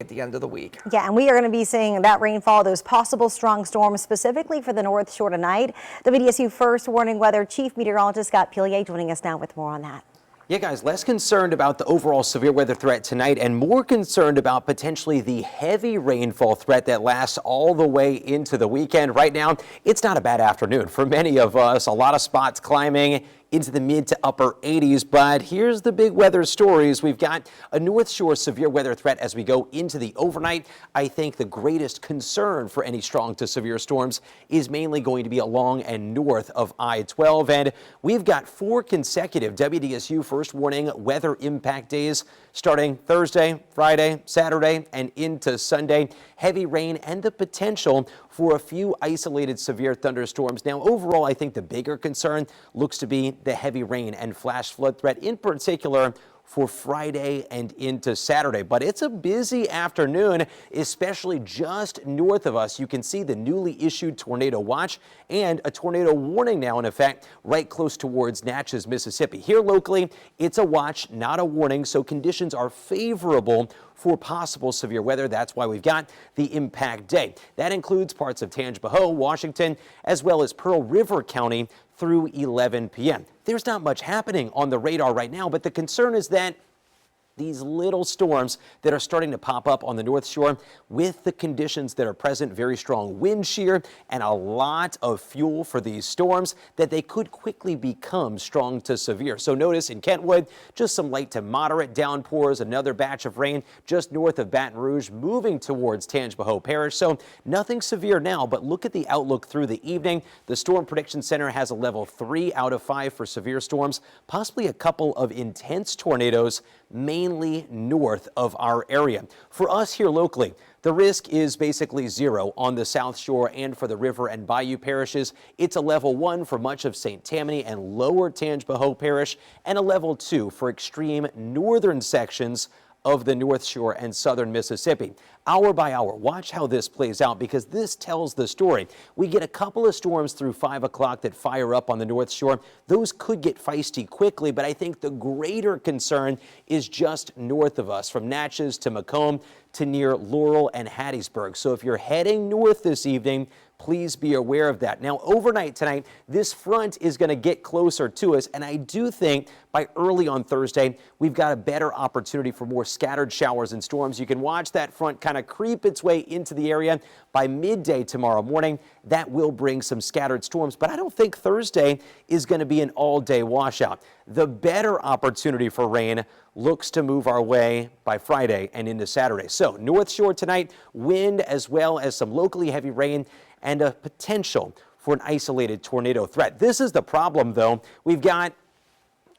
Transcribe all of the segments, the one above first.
at the end of the week. Yeah, and we are going to be seeing that rainfall, those possible strong storms, specifically for the North Shore tonight. WDSU First Warning Weather Chief Meteorologist Scott Pilier joining us now with more on that. Yeah, guys, less concerned about the overall severe weather threat tonight and more concerned about potentially the heavy rainfall threat that lasts all the way into the weekend. Right now, it's not a bad afternoon for many of us. A lot of spots climbing into the mid to upper 80s. But here's the big weather stories. We've got a North Shore severe weather threat as we go into the overnight. I think the greatest concern for any strong to severe storms is mainly going to be along and north of I-12. And we've got 4 consecutive WDSU First Warning weather impact days starting Thursday, Friday, Saturday, and into Sunday. Heavy rain and the potential for a few isolated severe thunderstorms. Now, overall, I think the bigger concern looks to be the heavy rain and flash flood threat, in particular for Friday and into Saturday. But it's a busy afternoon, especially just north of us. You can see the newly issued tornado watch and a tornado warning now in effect right close towards Natchez, Mississippi. Here locally, it's a watch, not a warning, so conditions are favorable for possible severe weather. That's why we've got the impact day. That includes parts of Tangipahoa, Washington, as well as Pearl River County through 11 p.m. There's not much happening on the radar right now, but the concern is that these little storms that are starting to pop up on the North Shore with the conditions that are present, very strong wind shear and a lot of fuel for these storms, that they could quickly become strong to severe. So notice in Kentwood, just some light to moderate downpours, another batch of rain just north of Baton Rouge moving towards Tangipahoa Parish. So nothing severe now, but look at the outlook through the evening. The Storm Prediction Center has a level 3 out of 5 for severe storms, possibly a couple of intense tornadoes, mainly north of our area. For us here locally, the risk is basically 0 on the South Shore and for the river and bayou parishes. It's a level 1 for much of St. Tammany and lower Tangipahoa Parish, and a level 2 for extreme northern sections of the North Shore and southern Mississippi. Hour by hour, watch how this plays out because this tells the story. We get a couple of storms through 5 o'clock that fire up on the North Shore. Those could get feisty quickly, but I think the greater concern is just north of us, from Natchez to Macomb to near Laurel and Hattiesburg. So if you're heading north this evening, please be aware of that. Now, overnight tonight, this front is going to get closer to us, and I do think by early on Thursday, we've got a better opportunity for more scattered showers and storms. You can watch that front kind of creep its way into the area. By midday tomorrow morning, that will bring some scattered storms, but I don't think Thursday is going to be an all-day washout. The better opportunity for rain looks to move our way by Friday and into Saturday. So North Shore tonight, wind as well as some locally heavy rain and a potential for an isolated tornado threat. This is the problem, though. We've got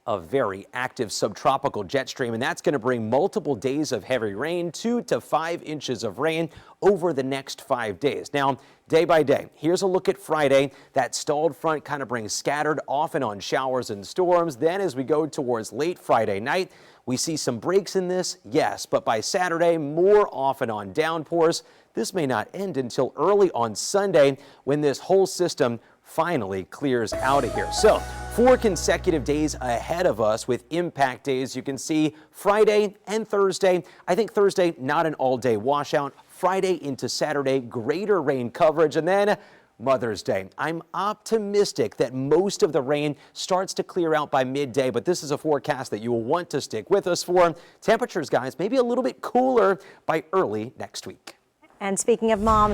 a very active subtropical jet stream, and that's going to bring multiple days of heavy rain, 2 to 5 inches of rain over the next 5 days. Now, day by day, here's a look at Friday. That stalled front kind of brings scattered off and on showers and storms. Then as we go towards late Friday night, we see some breaks in this, yes, but by Saturday, more off and on downpours. This may not end until early on Sunday when this whole system finally clears out of here. So 4 consecutive days ahead of us with impact days. You can see Friday and Thursday. I think Thursday, not an all-day washout. Friday into Saturday, greater rain coverage. And then Mother's Day. I'm optimistic that most of the rain starts to clear out by midday, but this is a forecast that you will want to stick with us for. Temperatures, guys, maybe a little bit cooler by early next week. And speaking of moms,